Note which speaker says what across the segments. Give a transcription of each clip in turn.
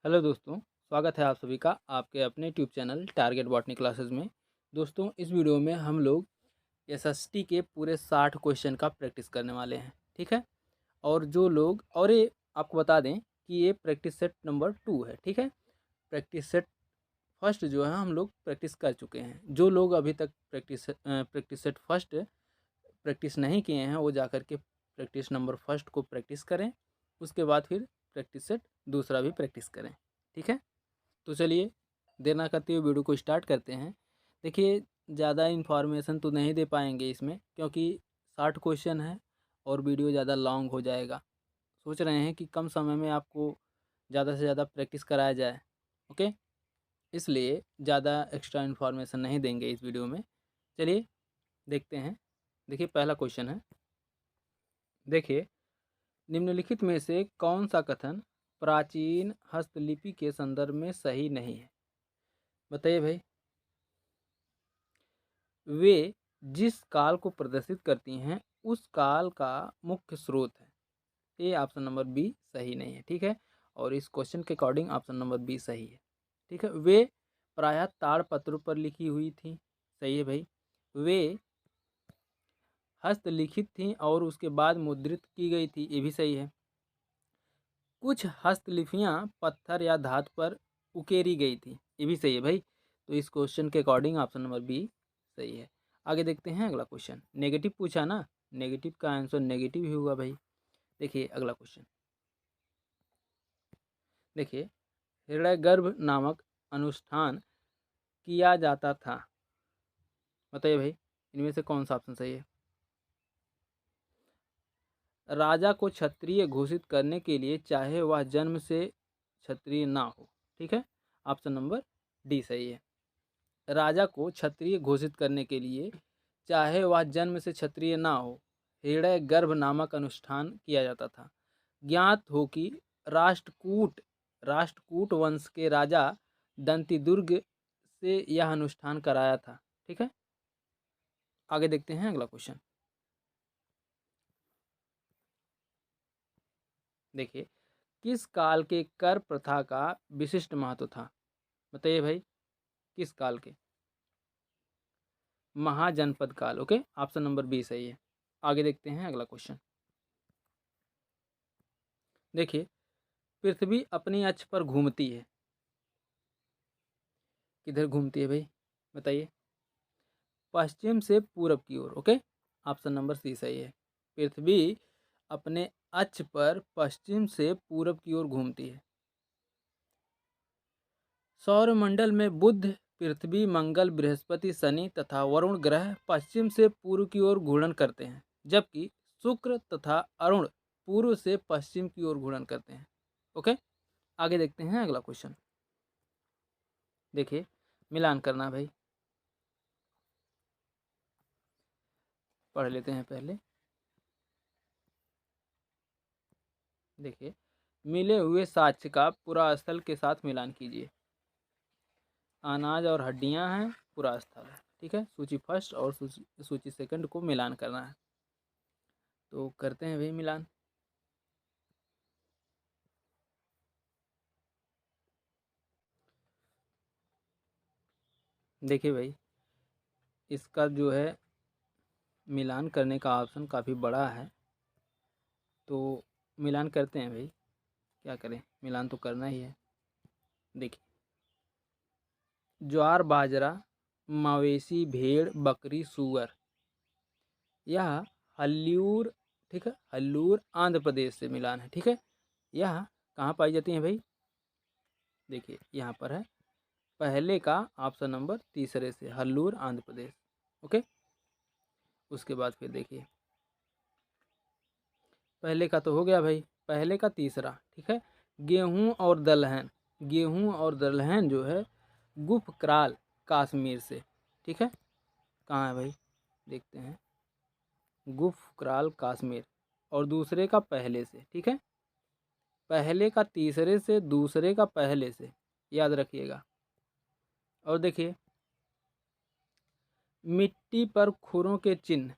Speaker 1: Hello दोस्तों, स्वागत है आप सभी का आपके अपने tube channel target botany classes में। दोस्तों, इस वीडियो में हम लोग एसएसटी के पूरे 60 क्वेश्चन का प्रैक्टिस करने वाले हैं। ठीक है। और जो लोग और ये आपको बता दें कि ये प्रैक्टिस सेट नंबर 2 है। ठीक है। प्रैक्टिस सेट फर्स्ट जो है हम लोग प्रैक्टिस कर चुके हैं। जो लोग अभी तक प्रैक्टिस सेट फर्स्ट प्रैक्टिस नहीं किए हैं वो जा कर के प्रैक्टिस नंबर फर्स्ट को प्रैक्टिस करें। उसके बाद फिर प्रैक्टिस सेट दूसरा भी प्रैक्टिस करें। ठीक है। तो चलिए देर ना करते हुए वीडियो को स्टार्ट करते हैं। देखिए, ज़्यादा इन्फॉर्मेशन तो नहीं दे पाएंगे इसमें, क्योंकि 60 क्वेश्चन है और वीडियो ज़्यादा लॉन्ग हो जाएगा। सोच रहे हैं कि कम समय में आपको ज़्यादा से ज़्यादा प्रैक्टिस कराया जाए। ओके, इसलिए ज़्यादा एक्स्ट्रा इन्फॉर्मेशन नहीं देंगे इस वीडियो में। चलिए देखते हैं। देखिए, पहला क्वेश्चन है। देखिए, निम्नलिखित में से कौन सा कथन प्राचीन हस्तलिपि के संदर्भ में सही नहीं है? बताइए भाई। वे जिस काल को प्रदर्शित करती हैं उस काल का मुख्य स्रोत है। ये ऑप्शन नंबर बी सही नहीं है। ठीक है। और इस क्वेश्चन के अकॉर्डिंग ऑप्शन नंबर बी सही है। ठीक है। वे प्रायः ताड़पत्र पर लिखी हुई थी। सही है भाई। वे हस्तलिखित थी और उसके बाद मुद्रित की गई थी। ये भी सही है। कुछ हस्तलिपियाँ पत्थर या धातु पर उकेरी गई थी। ये भी सही है भाई। तो इस क्वेश्चन के अकॉर्डिंग ऑप्शन नंबर बी सही है। आगे देखते हैं अगला क्वेश्चन। नेगेटिव पूछा ना, नेगेटिव का आंसर नेगेटिव ही होगा भाई। देखिए अगला क्वेश्चन। देखिए, हृदयगर्भ नामक अनुष्ठान किया जाता था। बताइए भाई, इनमें से कौन सा ऑप्शन सही है? राजा को क्षत्रिय घोषित करने के लिए, चाहे वह जन्म से क्षत्रिय ना हो। ठीक है। ऑप्शन नंबर डी सही है। राजा को क्षत्रिय घोषित करने के लिए, चाहे वह जन्म से क्षत्रिय ना हो, हृदय गर्भ नामक अनुष्ठान किया जाता था। ज्ञात हो कि राष्ट्रकूट राष्ट्रकूट वंश के राजा दंतिदुर्ग से यह अनुष्ठान कराया था। ठीक है। आगे देखते हैं अगला क्वेश्चन। देखिए, किस काल के कर प्रथा का विशिष्ट महत्व था? बताइए भाई, किस काल के? महाजनपद काल। ओके, ऑप्शन नंबर बी सही है। आगे देखते हैं अगला क्वेश्चन। देखिए, पृथ्वी अपनी अक्ष पर घूमती है। किधर घूमती है भाई? बताइए। पश्चिम से पूरब की ओर। ओके, ऑप्शन नंबर सी सही है। पृथ्वी अपने अक्ष पर पश्चिम से पूरब की ओर घूमती है। सौरमंडल में बुध, पृथ्वी, मंगल, बृहस्पति, शनि तथा वरुण ग्रह पश्चिम से पूर्व की ओर घूर्णन करते हैं, जबकि शुक्र तथा अरुण पूर्व से पश्चिम की ओर घूर्णन करते हैं। ओके, आगे देखते हैं अगला क्वेश्चन। देखिए, मिलान करना भाई। पढ़ लेते हैं पहले। देखिए, मिले हुए साक्ष्य का पुरा स्थल के साथ मिलान कीजिए। अनाज और हड्डियां हैं, पुरा स्थल है। ठीक है। सूची फर्स्ट और सूची सेकंड को मिलान करना है, तो करते हैं भाई मिलान। देखिए भाई, इसका जो है मिलान करने का ऑप्शन काफ़ी बड़ा है, तो मिलान करते हैं भाई। क्या करें, मिलान तो करना ही है। देखिए, ज्वार बाजरा, मवेशी, भेड़, बकरी, सूअर, यह हल्लूर। ठीक है। हल्लूर आंध्र प्रदेश से मिलान है। ठीक है। यह कहाँ पाई जाती हैं भाई? देखिए यहाँ पर है पहले का ऑप्शन नंबर तीसरे से, हल्लूर आंध्र प्रदेश। ओके, उसके बाद फिर देखिए, पहले का तो हो गया भाई, पहले का तीसरा। ठीक है। गेहूं और दलहन, गेहूं और दलहन जो है गुफक्राल कश्मीर से। ठीक है। कहाँ है भाई? देखते हैं। गुफक्राल कश्मीर। और दूसरे का पहले से। ठीक है। पहले का तीसरे से, दूसरे का पहले से, याद रखिएगा। और देखिए, मिट्टी पर खुरों के चिन्ह,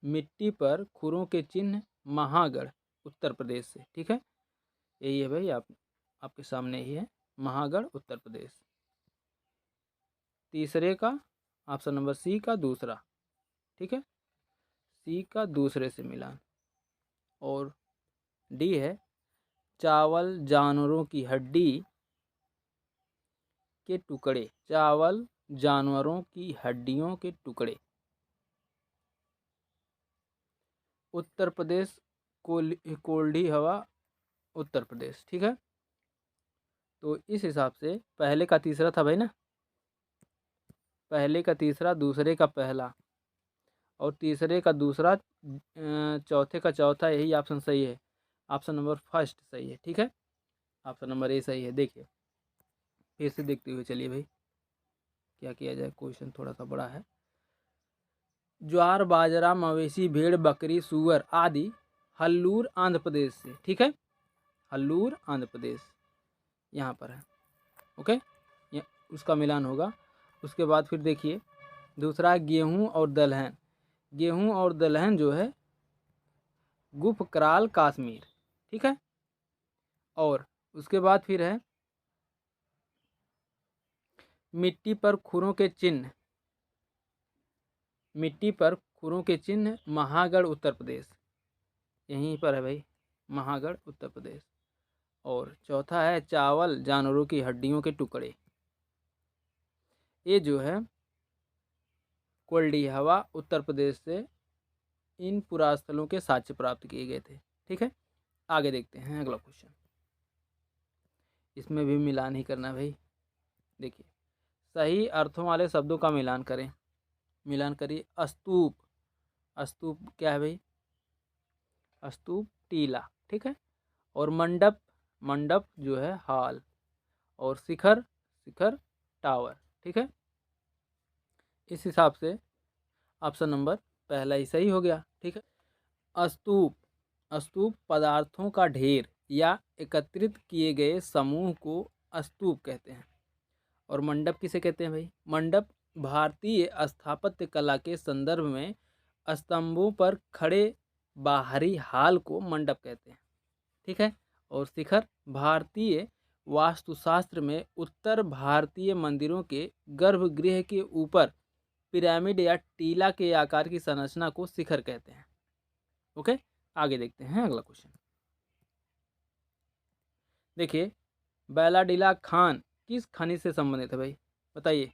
Speaker 1: मिट्टी पर खुरों के चिन्ह, महागढ़ उत्तर प्रदेश से। ठीक है। यही है भाई आप आपके सामने ही है, महागढ़ उत्तर प्रदेश। तीसरे का ऑप्शन नंबर सी का दूसरा, ठीक है, सी का दूसरे से मिलान। और डी है चावल जानवरों की हड्डी के टुकड़े, चावल जानवरों की हड्डियों के टुकड़े। उत्तर प्रदेश कोल्डी हवा उत्तर प्रदेश, ठीक है। तो इस हिसाब से पहले का तीसरा था भाई ना, पहले का तीसरा, दूसरे का पहला और तीसरे का दूसरा, चौथे का चौथा, यही ऑप्शन सही है। ऑप्शन नंबर फर्स्ट सही है, ठीक है, ऑप्शन नंबर ए सही है। देखिए फिर से देखते हुए चलिए भाई क्या किया जाए, क्वेश्चन थोड़ा सा बड़ा है। ज्वार बाजरा मवेशी भेड़ बकरी सूअर आदि हल्लूर आंध्र प्रदेश से, ठीक है, हल्लूर आंध्र प्रदेश यहाँ पर है, ओके, उसका मिलान होगा। उसके बाद फिर देखिए दूसरा गेहूं और दलहन, गेहूं और दलहन जो है गुफकराल कश्मीर, ठीक है। और उसके बाद फिर है मिट्टी पर खुरों के चिन्ह, मिट्टी पर खुरों के चिन्ह महागढ़ उत्तर प्रदेश, यहीं पर है भाई, महागढ़ उत्तर प्रदेश। और चौथा है चावल जानवरों की हड्डियों के टुकड़े, ये जो है कोल्डी हवा उत्तर प्रदेश से इन पुरास्थलों के साक्ष्य प्राप्त किए गए थे, ठीक है। आगे देखते हैं अगला क्वेश्चन, इसमें भी मिलान ही करना भाई। देखिए सही अर्थों वाले शब्दों का मिलान करें, मिलान करिए। स्तूप, स्तूप क्या है भाई, स्तूप टीला, ठीक है। और मंडप, मंडप जो है हॉल। और शिखर, शिखर टावर, ठीक है। इस हिसाब से ऑप्शन नंबर पहला ही सही हो गया, ठीक है। स्तूप, स्तूप पदार्थों का ढेर या एकत्रित किए गए समूह को स्तूप कहते हैं। और मंडप किसे कहते हैं भाई, मंडप भारतीय स्थापत्य कला के संदर्भ में स्तंभों पर खड़े बाहरी हाल को मंडप कहते हैं, ठीक है। और शिखर भारतीय वास्तुशास्त्र में उत्तर भारतीय मंदिरों के गर्भगृह के ऊपर पिरामिड या टीला के आकार की संरचना को शिखर कहते हैं, ओके। आगे देखते हैं अगला क्वेश्चन। देखिए बैलाडीला खान किस खनिज से संबंधित है भाई, बताइए,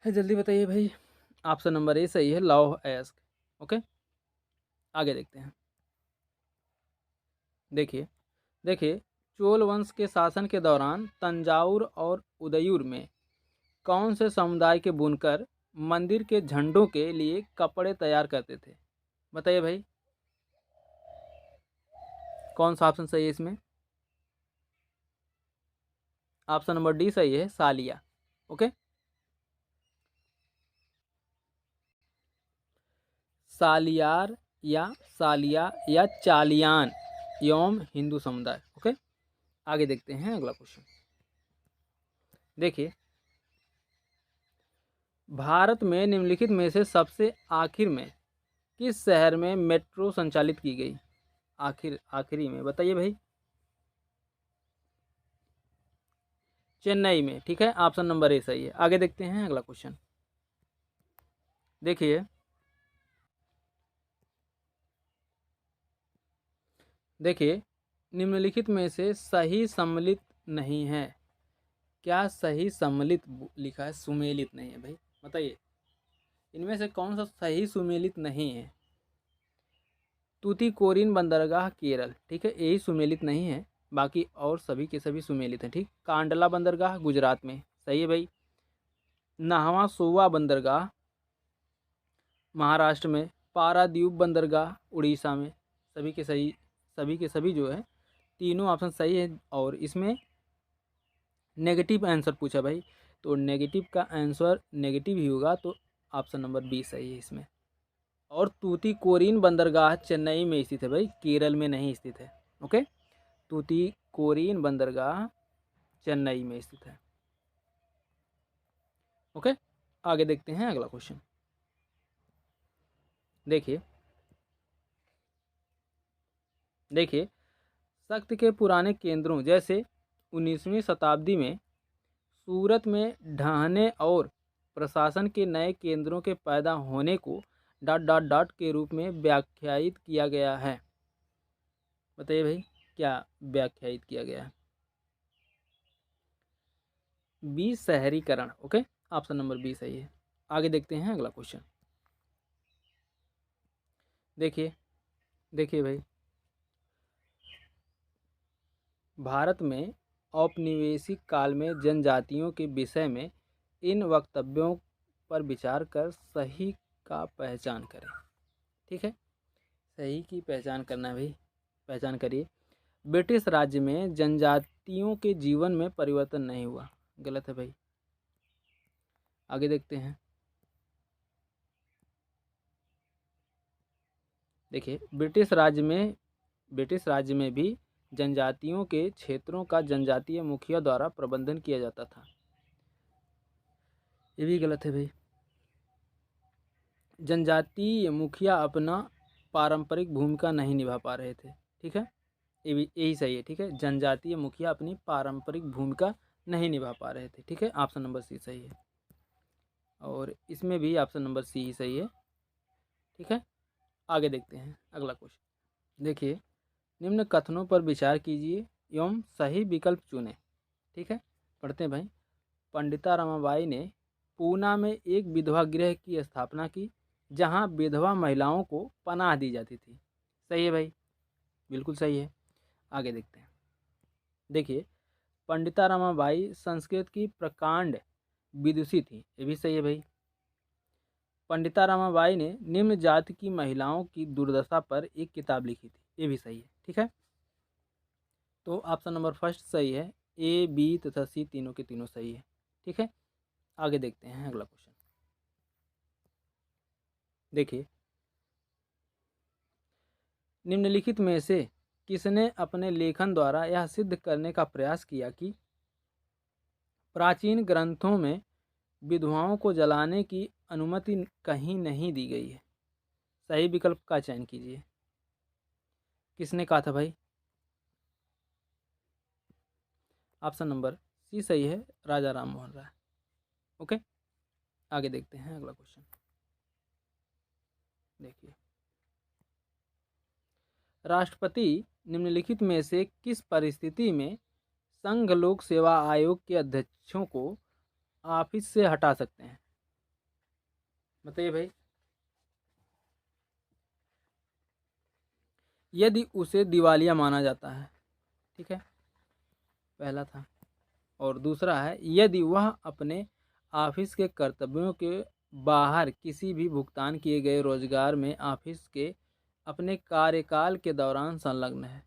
Speaker 1: जल्दी बताइए भाई। ऑप्शन नंबर ए सही है, लौह अयस्क, ओके। आगे देखते हैं। देखिए देखिए चोल वंश के शासन के दौरान तंजावुर और उदयपुर में कौन से समुदाय के बुनकर मंदिर के झंडों के लिए कपड़े तैयार करते थे, बताइए भाई, कौन सा ऑप्शन सही है इसमें। ऑप्शन नंबर डी सही है, सालिया, ओके। सालियार या सालिया या चालियान एवं हिंदू समुदाय, ओके। आगे देखते हैं अगला क्वेश्चन। देखिए भारत में निम्नलिखित में से सबसे आखिर में किस शहर में मेट्रो संचालित की गई, आखिरी में बताइए भाई। चेन्नई में, ठीक है, ऑप्शन नंबर ए सही है। आगे देखते हैं अगला क्वेश्चन। देखिए देखिए निम्नलिखित में से सही सम्मिलित नहीं है, क्या सही सम्मिलित लिखा है, सुमेलित नहीं है भाई, बताइए इनमें से कौन सा सही सुमेलित नहीं है। तूतीकोरिन बंदरगाह केरल, ठीक है, यही सुमेलित नहीं है, बाकी और सभी के सभी सुमेलित हैं, ठीक। कांडला बंदरगाह गुजरात में, सही है भाई। नाहवा सोवा बंदरगाह महाराष्ट्र में। पारादीप बंदरगाह उड़ीसा में, सभी के सही, सभी के सभी जो है तीनों ऑप्शन सही है। और इसमें नेगेटिव आंसर पूछा भाई, तो नेगेटिव का आंसर नेगेटिव ही होगा, तो ऑप्शन नंबर बी सही है इसमें। और तूतीकोरिन बंदरगाह चेन्नई में स्थित है भाई, केरल में नहीं स्थित है, ओके। तूतीकोरिन बंदरगाह चेन्नई में स्थित है, ओके। आगे देखते हैं अगला क्वेश्चन। देखिए देखिए शक्ति के पुराने केंद्रों जैसे 19वीं शताब्दी में सूरत में ढहने और प्रशासन के नए केंद्रों के पैदा होने को डॉट डॉट डॉट के रूप में व्याख्यायित किया गया है। बताइए भाई क्या व्याख्यायित किया गया है? बी शहरीकरण। ओके, ऑप्शन नंबर बी सही है। आगे देखते हैं अगला क्वेश्चन। देखिए देखिए भाई, भारत में औपनिवेशिक काल में जनजातियों के विषय में इन वक्तव्यों पर विचार कर सही का पहचान करें। ठीक है, सही की पहचान करना है भाई, पहचान करिए। ब्रिटिश राज्य में जनजातियों के जीवन में परिवर्तन नहीं हुआ। गलत है भाई। आगे देखते हैं। देखिए, ब्रिटिश राज्य में भी जनजातियों के क्षेत्रों का जनजातीय मुखिया द्वारा प्रबंधन किया जाता था। ये भी गलत है भाई। जनजातीय मुखिया अपना पारंपरिक भूमिका नहीं निभा पा रहे थे। ठीक है, ये भी यही सही है। ठीक है, जनजातीय मुखिया अपनी पारंपरिक भूमिका नहीं निभा पा रहे थे। ठीक है, ऑप्शन नंबर सी सही है, और इसमें भी ऑप्शन नंबर सी ही सही है। ठीक है, आगे देखते हैं अगला क्वेश्चन। देखिए, निम्न कथनों पर विचार कीजिए एवं सही विकल्प चुनें। ठीक है, पढ़ते हैं भाई। पंडिता रमाबाई ने पूना में एक विधवा गृह की स्थापना की जहां विधवा महिलाओं को पनाह दी जाती थी। सही है भाई, बिल्कुल सही है। आगे देखते हैं। देखिए, पंडिता रमाबाई संस्कृत की प्रकांड विदुषी थी। ये भी सही है भाई। पंडिता रमाबाई ने निम्न जाति की महिलाओं की दुर्दशा पर एक किताब लिखी थी। ये भी सही है। ठीक है, तो ऑप्शन नंबर फर्स्ट सही है। ए, बी तथा सी तीनों के तीनों सही है। ठीक है, आगे देखते हैं अगला क्वेश्चन। देखिए, निम्नलिखित में से किसने अपने लेखन द्वारा यह सिद्ध करने का प्रयास किया कि प्राचीन ग्रंथों में विधवाओं को जलाने की अनुमति कहीं नहीं दी गई है? सही विकल्प का चयन कीजिए। किसने कहा था भाई? ऑप्शन नंबर सी सही है, राजा राम मोहन राय। ओके, आगे देखते हैं अगला क्वेश्चन। देखिए, राष्ट्रपति निम्नलिखित में से किस परिस्थिति में संघ लोक सेवा आयोग के अध्यक्षों को ऑफिस से हटा सकते हैं? बताइए भाई। यदि उसे दिवालिया माना जाता है। ठीक है, पहला था। और दूसरा है यदि वह अपने ऑफिस के कर्तव्यों के बाहर किसी भी भुगतान किए गए रोजगार में ऑफिस के अपने कार्यकाल के दौरान संलग्न है।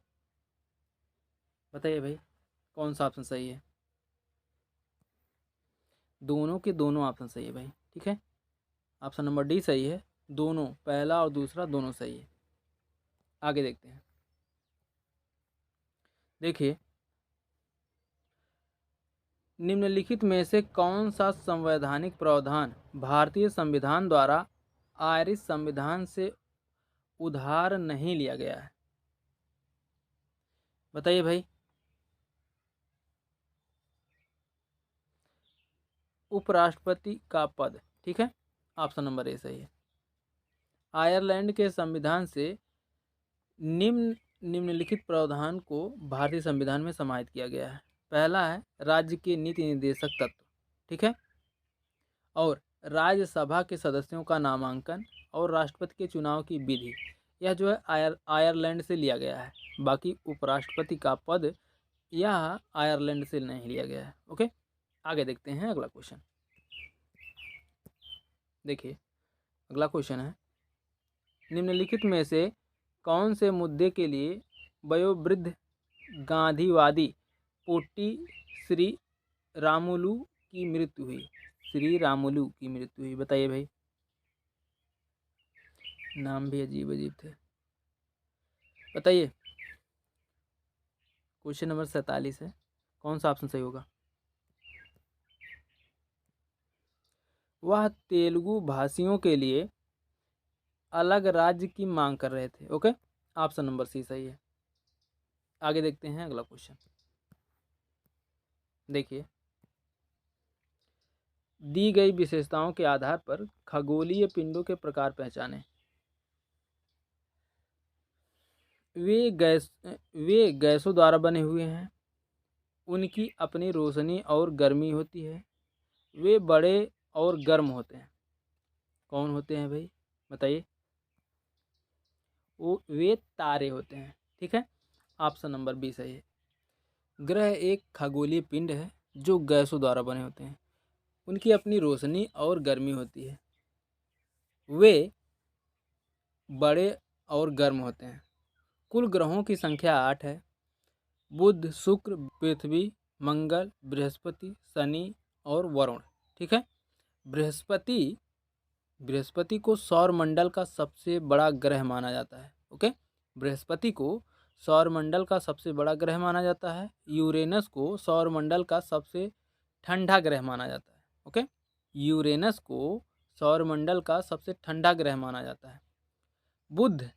Speaker 1: बताइए भाई कौन सा ऑप्शन सही है? दोनों के दोनों ऑप्शन सही है भाई। ठीक है, ऑप्शन नंबर डी सही है। दोनों, पहला और दूसरा दोनों सही है। आगे देखते हैं। देखिए, निम्नलिखित में से कौन सा संवैधानिक प्रावधान भारतीय संविधान द्वारा आयरिश संविधान से उधार नहीं लिया गया है? बताइए भाई। उपराष्ट्रपति का पद। ठीक है, ऑप्शन नंबर ए सही है। आयरलैंड के संविधान से निम्नलिखित प्रावधान को भारतीय संविधान में समाहित किया गया है। पहला है राज्य के नीति निर्देशक तत्व। ठीक है, और राज्यसभा के सदस्यों का नामांकन और राष्ट्रपति के चुनाव की विधि, यह जो है आयरलैंड से लिया गया है। बाकी उपराष्ट्रपति का पद यह आयरलैंड से नहीं लिया गया है। ओके, आगे देखते हैं अगला क्वेश्चन। देखिए, अगला क्वेश्चन है निम्नलिखित में से कौन से मुद्दे के लिए वयोवृद्ध गांधीवादी पोट्टी श्री रामुलु की मृत्यु हुई? श्री रामुलु की मृत्यु हुई। बताइए भाई, नाम भी अजीब अजीब थे। बताइए, क्वेश्चन नंबर 47 है, कौन सा ऑप्शन सही होगा? वह तेलुगु भाषियों के लिए अलग राज्य की मांग कर रहे थे। ओके, ऑप्शन नंबर सी सही है। आगे देखते हैं अगला क्वेश्चन। देखिए, दी गई विशेषताओं के आधार पर खगोलीय पिंडों के प्रकार पहचानें। वे गैसों द्वारा बने हुए हैं, उनकी अपनी रोशनी और गर्मी होती है, वे बड़े और गर्म होते हैं। कौन होते हैं भाई, बताइए। वे तारे होते हैं। ठीक है, ऑप्शन नंबर बी सही है। ग्रह एक खगोलीय पिंड है जो गैसों द्वारा बने होते हैं, उनकी अपनी रोशनी और गर्मी होती है, वे बड़े और गर्म होते हैं। कुल ग्रहों की संख्या 8 है। बुध, शुक्र, पृथ्वी, मंगल, बृहस्पति, शनि और वरुण। ठीक है, बृहस्पति बृहस्पति को सौर मंडल का सबसे बड़ा ग्रह माना जाता है। ओके, बृहस्पति को सौर मंडल का सबसे बड़ा ग्रह माना जाता है। यूरेनस को सौर मंडल का सबसे ठंडा ग्रह माना जाता है। ओके, यूरेनस को सौर मंडल का सबसे ठंडा ग्रह माना जाता है। बुध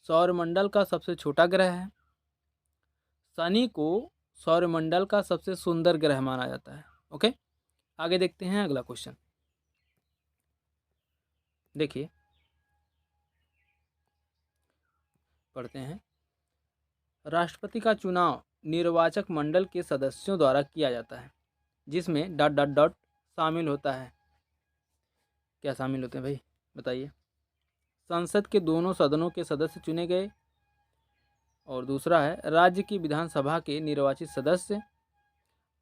Speaker 1: सौर मंडल का सबसे छोटा ग्रह है। शनि को सौर मंडल का सबसे सुंदर ग्रह माना जाता है। ओके, आगे देखते हैं अगला क्वेश्चन। देखिए, पढ़ते हैं। राष्ट्रपति का चुनाव निर्वाचक मंडल के सदस्यों द्वारा किया जाता है, जिसमें डॉट डॉट डॉट शामिल होता है। क्या शामिल होते हैं भाई, बताइए। संसद के दोनों सदनों के सदस्य चुने गए, और दूसरा है राज्य की विधानसभा के निर्वाचित सदस्य,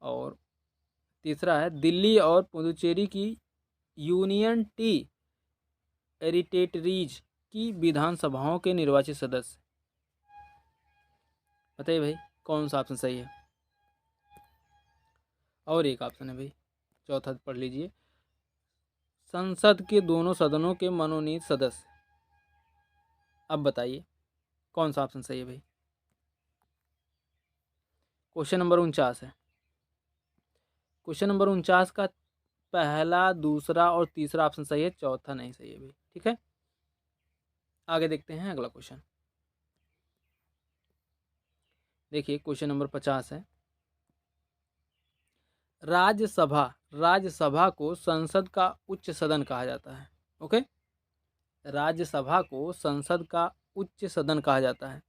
Speaker 1: और तीसरा है दिल्ली और पुदुचेरी की यूनियन टेरिटरीज की विधानसभाओं के निर्वाचित सदस्य। बताइए भाई, कौन सा ऑप्शन सही है। और एक ऑप्शन है भाई, चौथा पढ़ लीजिए। संसद के दोनों सदनों के मनोनीत सदस्य। अब बताइए कौन सा ऑप्शन सही है भाई। क्वेश्चन नंबर 49 है। क्वेश्चन नंबर 49 का पहला, दूसरा और तीसरा ऑप्शन सही है, चौथा नहीं सही है भाई। ठीक है, आगे देखते हैं अगला क्वेश्चन। देखिए, क्वेश्चन नंबर 50 है। राज्यसभा को संसद का उच्च सदन कहा जाता है। ओके, राज्यसभा को संसद का उच्च सदन कहा जाता है,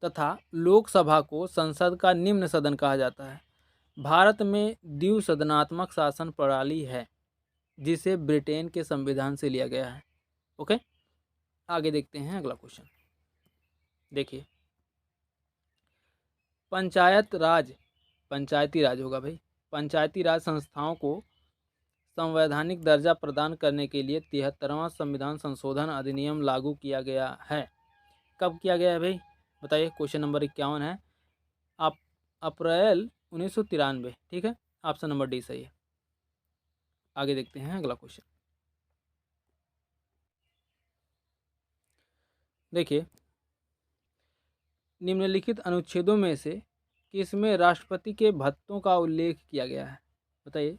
Speaker 1: तथा लोकसभा को संसद का निम्न सदन कहा जाता है। भारत में द्विसदनात्मक शासन प्रणाली है, जिसे ब्रिटेन के संविधान से लिया गया है। ओके, आगे देखते हैं अगला क्वेश्चन। देखिए, पंचायती राज होगा भाई। पंचायती राज संस्थाओं को संवैधानिक दर्जा प्रदान करने के लिए 73वां संविधान संशोधन अधिनियम लागू किया गया है। कब किया गया है भाई, बताइए। क्वेश्चन नंबर 51 है। आप अप्रैल 1993। ठीक है, ऑप्शन नंबर डी सही है। आगे देखते हैं अगला क्वेश्चन। देखिए, निम्नलिखित अनुच्छेदों में से किसमें राष्ट्रपति के भत्तों का उल्लेख किया गया है। बताइए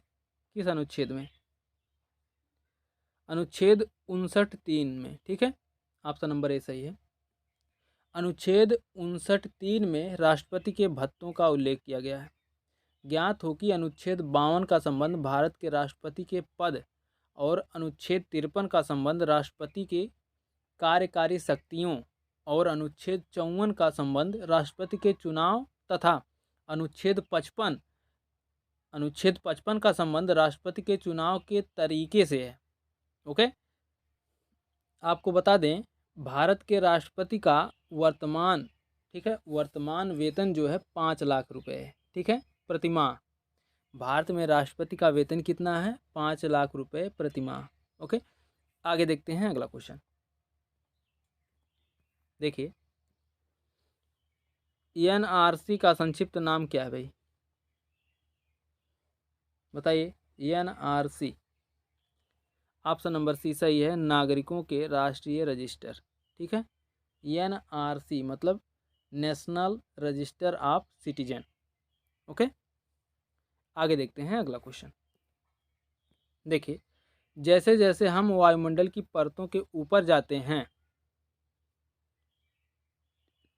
Speaker 1: किस अनुच्छेद में। अनुच्छेद 59(3) में। ठीक है, ऑप्शन नंबर ए सही है। अनुच्छेद 59(3) में राष्ट्रपति के भत्तों का उल्लेख किया गया है। ज्ञात हो कि अनुच्छेद 52 का संबंध भारत के राष्ट्रपति के पद और अनुच्छेद 53 का संबंध राष्ट्रपति के कार्यकारी शक्तियों और अनुच्छेद 54 का संबंध राष्ट्रपति के चुनाव तथा अनुच्छेद 55 का संबंध राष्ट्रपति के चुनाव के तरीके से है। ओके, आपको बता दें, भारत के राष्ट्रपति का वर्तमान, ठीक है, वर्तमान वेतन जो है 5 लाख रुपए है। ठीक है, प्रति माह। भारत में राष्ट्रपति का वेतन कितना है, 5 लाख रुपए प्रति माह। ओके, आगे देखते हैं अगला क्वेश्चन। देखिए, एनआरसी का संक्षिप्त नाम क्या है भाई, बताइए। एनआरसी, ऑप्शन नंबर सी सही है, नागरिकों के राष्ट्रीय रजिस्टर। ठीक है, एनआरसी मतलब national register of citizen. Okay, आगे देखते हैं अगला क्वेश्चन। देखिए, जैसे जैसे हम वायुमंडल की परतों के ऊपर जाते हैं,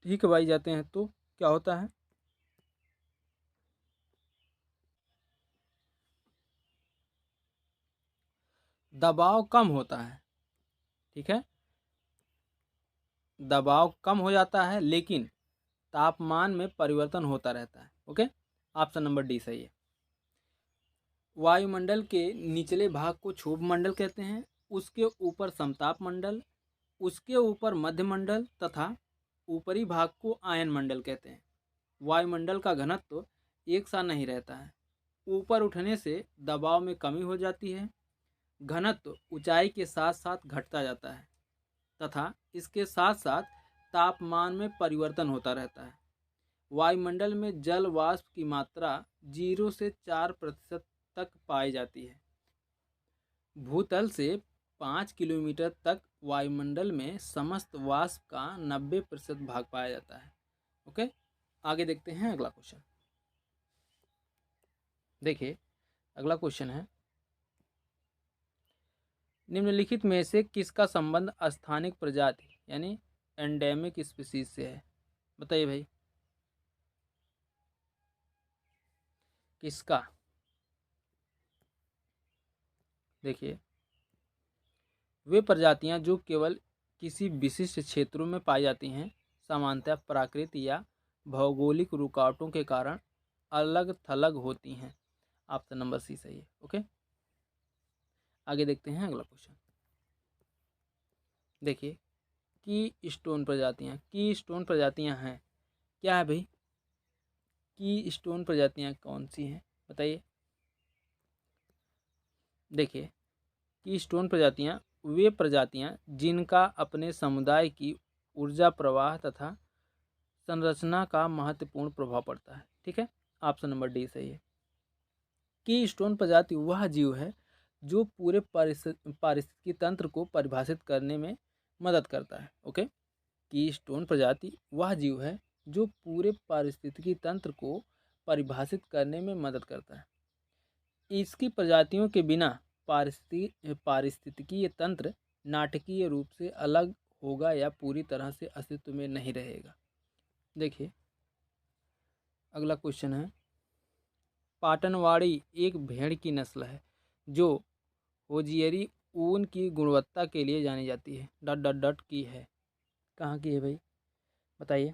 Speaker 1: ठीक पाई जाते हैं तो क्या होता है, दबाव कम होता है। ठीक है, दबाव कम हो जाता है लेकिन तापमान में परिवर्तन होता रहता है। ओके, ऑप्शन नंबर डी सही है। वायुमंडल के निचले भाग को क्षोभ मंडल कहते हैं, उसके ऊपर समताप मंडल, उसके ऊपर मध्य मंडल तथा ऊपरी भाग को आयन मंडल कहते हैं। वायुमंडल का घनत्व एक सा नहीं रहता है, ऊपर उठने से दबाव में कमी हो जाती है, घनत्व ऊंचाई के साथ साथ घटता जाता है तथा इसके साथ साथ तापमान में परिवर्तन होता रहता है। वायुमंडल में जल वाष्प की मात्रा 0 से 4% तक पाई जाती है। भूतल से 5 किलोमीटर तक वायुमंडल में समस्त वाष्प का 90% भाग पाया जाता है। ओके, आगे देखते हैं अगला क्वेश्चन। देखिए अगला क्वेश्चन है, निम्नलिखित में से किसका संबंध स्थानिक प्रजाति यानी एंडेमिक स्पीसीज से है? बताइए भाई, किसका? देखिए, वे प्रजातियां जो केवल किसी विशिष्ट क्षेत्रों में पाई जाती हैं, सामान्यतः प्राकृतिक या भौगोलिक रुकावटों के कारण अलग थलग होती हैं। ऑप्शन नंबर सी सही है। ओके, आगे देखते हैं अगला क्वेश्चन। देखिए, की स्टोन प्रजातियां हैं, क्या है भाई? की स्टोन प्रजातियां कौन सी हैं बताइए। देखिए, की स्टोन प्रजातियां वे प्रजातियां जिनका अपने समुदाय की ऊर्जा प्रवाह तथा संरचना का महत्वपूर्ण प्रभाव पड़ता है। ठीक है, ऑप्शन नंबर डी सही है। की स्टोन प्रजाति वह जीव है जो पूरे पारिस्थितिकी तंत्र को परिभाषित करने में मदद करता है। ओके, की स्टोन प्रजाति वह जीव है जो पूरे पारिस्थितिकी तंत्र को परिभाषित करने में मदद करता है। इसकी प्रजातियों के बिना पारिस्थितिकीय तंत्र नाटकीय रूप से अलग होगा या पूरी तरह से अस्तित्व में नहीं रहेगा। देखिए अगला क्वेश्चन है, पाटनवाड़ी एक भेड़ की नस्ल है जो होजियरी ऊन की गुणवत्ता के लिए जानी जाती है। डट डट डट की है, कहाँ की है भाई बताइए?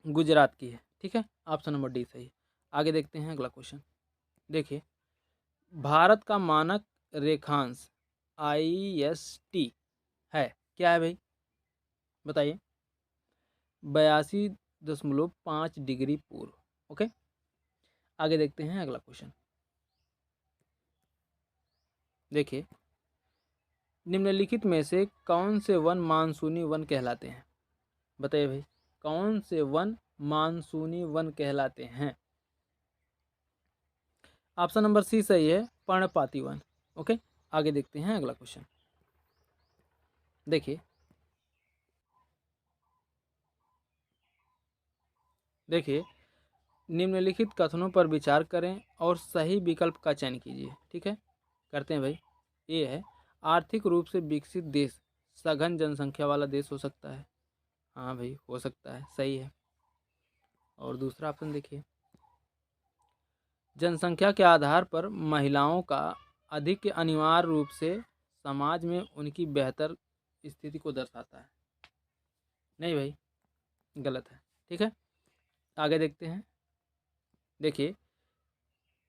Speaker 1: गुजरात की है। ठीक है, ऑप्शन नंबर डी सही है। आगे देखते हैं अगला क्वेश्चन। देखिए, भारत का मानक रेखांश IST है, क्या है भाई बताइए? 82.5 डिग्री पूर्व। ओके, आगे देखते हैं अगला क्वेश्चन। देखिए, निम्नलिखित में से कौन से वन मानसूनी वन कहलाते हैं? बताइए भाई, कौन से वन मानसूनी वन कहलाते हैं? ऑप्शन नंबर सी सही है, पर्णपाती वन। ओके, आगे देखते हैं अगला क्वेश्चन। देखिए, निम्नलिखित कथनों पर विचार करें और सही विकल्प का चयन कीजिए। ठीक है, करते हैं भाई। ये है, आर्थिक रूप से विकसित देश सघन जनसंख्या वाला देश हो सकता है। हाँ भाई, हो सकता है, सही है। और दूसरा ऑप्शन देखिए, जनसंख्या के आधार पर महिलाओं का अधिक अनिवार्य रूप से समाज में उनकी बेहतर स्थिति को दर्शाता है। नहीं भाई, गलत है। ठीक है, आगे देखते हैं। देखिए,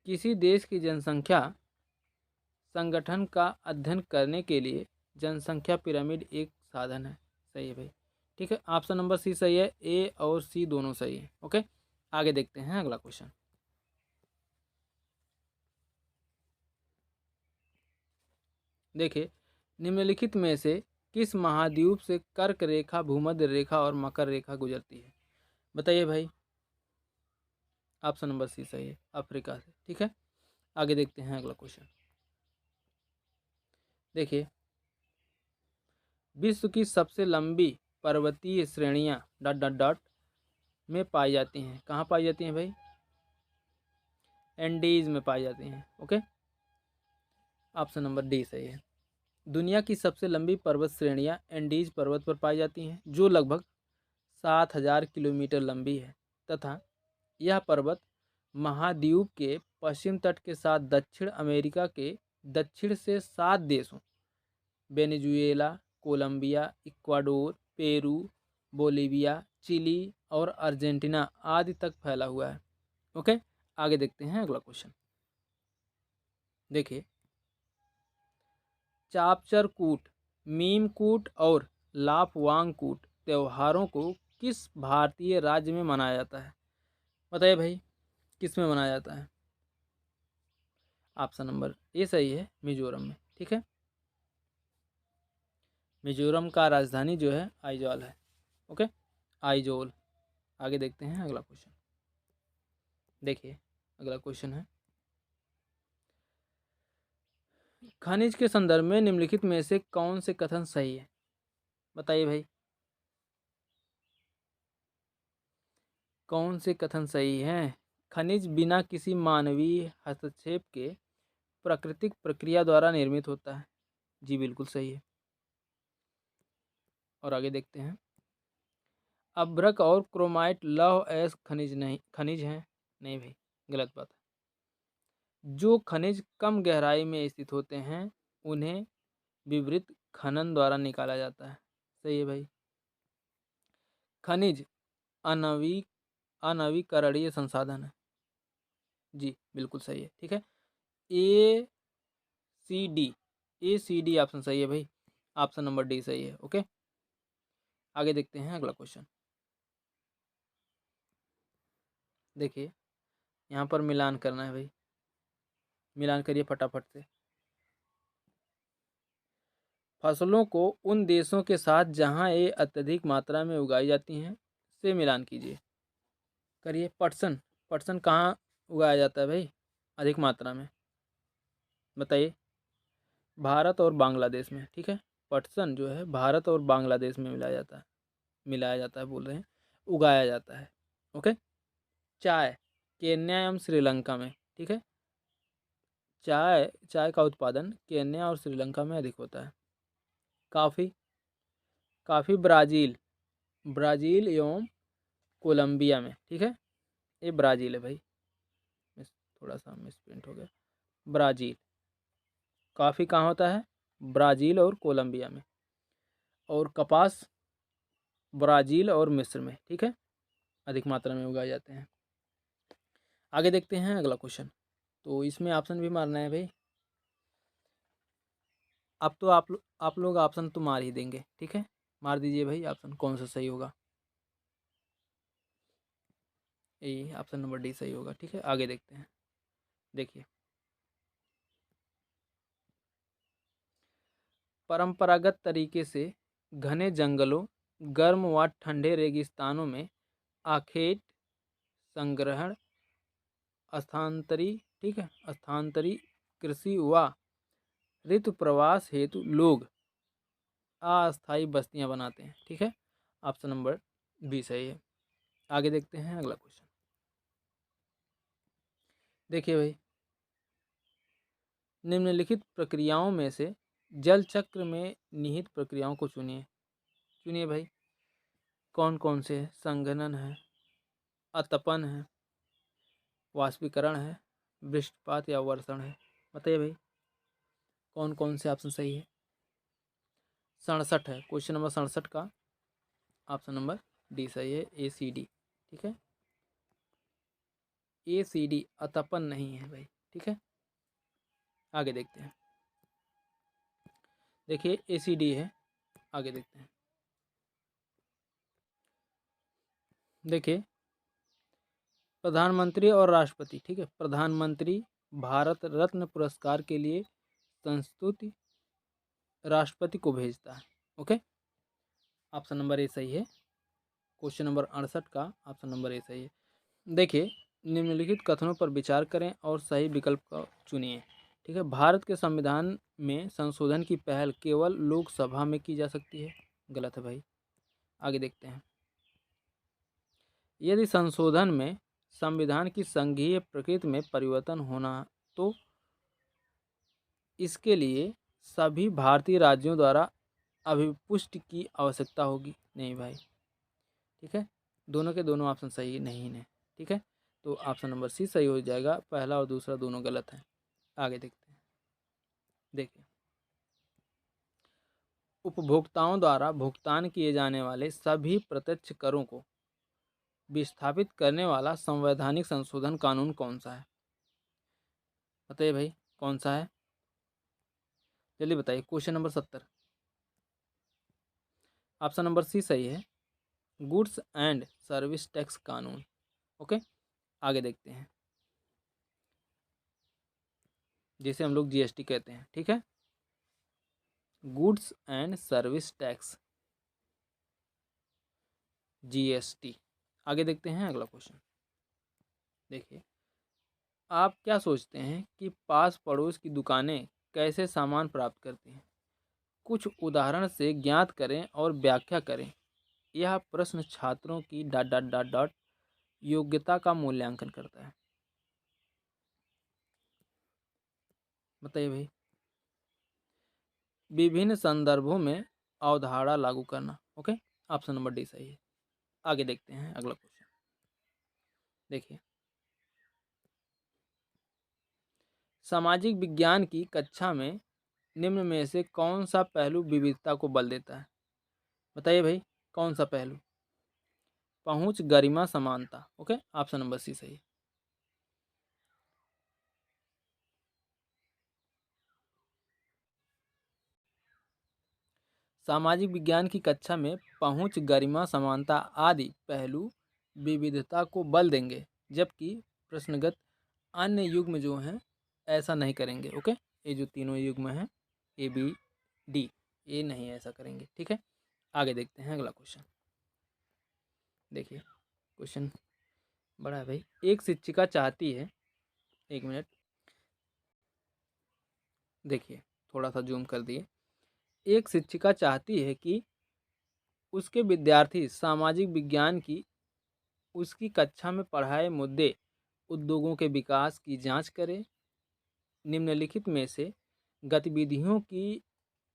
Speaker 1: किसी देश की जनसंख्या संगठन का अध्ययन करने के लिए जनसंख्या पिरामिड एक साधन है। सही है भाई। ठीक है, ऑप्शन नंबर सी सही है, ए और सी दोनों सही है। ओके, आगे देखते हैं अगला क्वेश्चन। देखिए, निम्नलिखित में से किस महाद्वीप से कर्क रेखा, भूमध्य रेखा और मकर रेखा गुजरती है? बताइए भाई। ऑप्शन नंबर सी सही है, अफ्रीका से। ठीक है, आगे देखते हैं अगला क्वेश्चन। देखिए, विश्व की सबसे लंबी पर्वतीय श्रेणियां डॉट डॉट डॉट में पाई जाती हैं। कहाँ पाई जाती हैं भाई? एंडीज में पाई जाती हैं। ओके, ऑप्शन नंबर डी सही है। दुनिया की सबसे लंबी पर्वत श्रेणियां एंडीज पर्वत पर पाई जाती हैं जो लगभग 7,000 किलोमीटर लंबी है तथा यह पर्वत महाद्वीप के पश्चिम तट के साथ दक्षिण अमेरिका के दक्षिण से 7 देशों Venezuela, Colombia, Ecuador, Peru, Bolivia, Chile और अर्जेंटीना आदि तक फैला हुआ है। ओके, आगे देखते हैं अगला क्वेश्चन। देखिए, चापचर कूट, मीम कूट और लाफवांग कूट त्योहारों को किस भारतीय राज्य में मनाया जाता है? बताइए भाई, किस में मनाया जाता है? ऑप्शन नंबर ए सही है, मिजोरम में। ठीक है, मिजोरम का राजधानी जो है आइजॉल है। ओके, आइजोल। आगे देखते हैं अगला क्वेश्चन। देखिए, अगला क्वेश्चन है, खनिज के संदर्भ में निम्नलिखित में से कौन से कथन सही है? बताइए भाई, कौन से कथन सही हैं? खनिज बिना किसी मानवीय हस्तक्षेप के प्राकृतिक प्रक्रिया द्वारा निर्मित होता है। जी बिल्कुल सही है। और आगे देखते हैं, अभ्रक और क्रोमाइट लौह अयस्क खनिज हैं। नहीं भाई, गलत बात है। जो खनिज कम गहराई में स्थित होते हैं उन्हें विवृत खनन द्वारा निकाला जाता है। सही है भाई। खनिज अनवीकरणीय संसाधन है। जी बिल्कुल सही है। ठीक है, ए सी डी ऑप्शन सही है भाई। ऑप्शन नंबर डी सही है। ओके, आगे देखते हैं अगला क्वेश्चन। देखिए, यहाँ पर मिलान करना है भाई, मिलान करिए फटाफट से। फसलों को उन देशों के साथ जहाँ ये अत्यधिक मात्रा में उगाई जाती हैं से मिलान कीजिए। करिए। पटसन, पटसन कहाँ उगाया जाता है भाई अधिक मात्रा में? बताइए। भारत और बांग्लादेश में। ठीक है, पटसन जो है भारत और बांग्लादेश में मिलाया जाता है बोल रहे हैं, उगाया जाता है। ओके, चाय केन्या एवं श्रीलंका में। ठीक है, चाय का उत्पादन केन्या और श्रीलंका में अधिक होता है। कॉफ़ी, कॉफ़ी ब्राज़ील एवं कोलंबिया में। ठीक है, ये ब्राज़ील है भाई, थोड़ा सा मिसप्रिंट हो गया। ब्राज़ील, कॉफ़ी कहाँ होता है? ब्राज़ील और कोलंबिया में। और कपास ब्राज़ील और मिस्र में। ठीक है, अधिक मात्रा में उगाए जाते हैं। आगे देखते हैं अगला क्वेश्चन। तो इसमें ऑप्शन भी मारना है भाई। अब तो आप लोग ऑप्शन तो मार ही देंगे। ठीक है, मार दीजिए भाई ऑप्शन, कौन सा सही होगा? ए, ऑप्शन नंबर डी सही होगा। ठीक है, आगे देखते हैं। देखिए, परंपरागत तरीके से घने जंगलों, गर्म व ठंडे रेगिस्तानों में आखेट संग्रहण स्थानांतरी, ठीक है, स्थानांतरी कृषि व ऋतु प्रवास हेतु लोग अस्थायी बस्तियां बनाते हैं। ठीक है, ऑप्शन नंबर बी सही है। आगे देखते हैं अगला क्वेश्चन। देखिए भाई, निम्नलिखित प्रक्रियाओं में से जल चक्र में निहित प्रक्रियाओं को चुनिए। चुनिए भाई, कौन कौन से है? संघनन है, अतपन है, वाष्पीकरण है, वृष्टिपात या वर्षण है? बताइए भाई, कौन कौन से ऑप्शन सही है? 67 है, क्वेश्चन नंबर 67 का ऑप्शन नंबर डी सही है, ए सी डी। ठीक है, ए सी डी अतपन नहीं है भाई। ठीक है, आगे देखते हैं। देखिए, ए सी डी है। आगे देखते हैं। देखिए, प्रधानमंत्री और राष्ट्रपति। ठीक है, प्रधानमंत्री भारत रत्न पुरस्कार के लिए संस्तुति राष्ट्रपति को भेजता है। ओके, ऑप्शन नंबर ए सही है। क्वेश्चन नंबर 68 का ऑप्शन नंबर ए सही है। देखिए, निम्नलिखित कथनों पर विचार करें और सही विकल्प का चुनिए। ठीक है, भारत के संविधान में संशोधन की पहल केवल लोकसभा में की जा सकती है। गलत है भाई, आगे देखते हैं। यदि संशोधन में संविधान की संघीय प्रकृति में परिवर्तन होना तो इसके लिए सभी भारतीय राज्यों द्वारा अभिपुष्टि की आवश्यकता होगी। नहीं भाई, ठीक है, दोनों के दोनों ऑप्शन सही नहीं है। ठीक है, तो ऑप्शन नंबर सी सही हो जाएगा, पहला और दूसरा दोनों गलत हैं। आगे देखते हैं। देखिए, उपभोक्ताओं द्वारा भुगतान किए जाने वाले सभी प्रत्यक्ष करों को विस्थापित करने वाला संवैधानिक संशोधन कानून कौन सा है? बताइए भाई, कौन सा है? जल्दी बताइए। Question number 70, option number C सही है, गुड्स एंड सर्विस टैक्स कानून। ओके, आगे देखते हैं, जिसे हम लोग जीएसटी कहते हैं। ठीक है, goods and service tax, GST. आगे देखते हैं अगला क्वेश्चन। देखिए, आप क्या सोचते हैं कि पास पड़ोस की दुकानें कैसे सामान प्राप्त करती हैं? कुछ उदाहरण से ज्ञात करें और व्याख्या करें। यह प्रश्न छात्रों की डॉट डॉट डॉट डॉट योग्यता का मूल्यांकन करता है। बताइए भाई। विभिन्न संदर्भों में अवधारणा लागू करना। ओके, ऑप्शन नंबर डी सही है। आगे देखते हैं अगला क्वेश्चन। देखिए, सामाजिक विज्ञान की कक्षा में निम्न में से कौन सा पहलू विविधता को बल देता है? बताइए भाई, कौन सा पहलू? पहुंच, गरिमा, समानता। ओके, ऑप्शन नंबर सी सही है। सामाजिक विज्ञान की कक्षा में पहुंच, गरिमा, समानता आदि पहलू विविधता को बल देंगे, जबकि प्रश्नगत अन्य युग्म जो हैं ऐसा नहीं करेंगे। ओके, ये जो तीनों युग्म हैं, ए बी डी, ये नहीं ऐसा करेंगे। ठीक है, आगे देखते हैं अगला क्वेश्चन। देखिए, क्वेश्चन बड़ा है भाई। एक शिक्षिका चाहती है, एक मिनट, देखिए थोड़ा सा जूम कर दिए। एक शिक्षिका चाहती है कि उसके विद्यार्थी सामाजिक विज्ञान की उसकी कक्षा में पढ़ाए मुद्दे उद्योगों के विकास की जांच करें। निम्नलिखित में से गतिविधियों की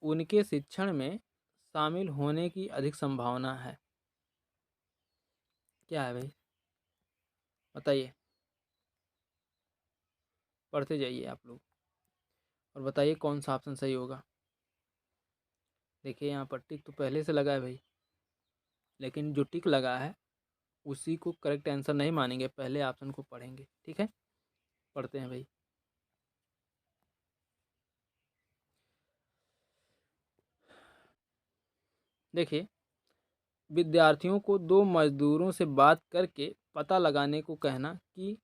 Speaker 1: उनके शिक्षण में शामिल होने की अधिक संभावना है? क्या है भाई, बताइए। पढ़ते जाइए आप लोग और बताइए कौन सा ऑप्शन सही होगा। देखिए, यहाँ पर टिक तो पहले से लगा है भाई, लेकिन जो टिक लगा है उसी को करेक्ट आंसर नहीं मानेंगे, पहले ऑप्शन को पढ़ेंगे। ठीक है, पढ़ते हैं भाई। देखिए, विद्यार्थियों को दो मजदूरों से बात करके पता लगाने को कहना कि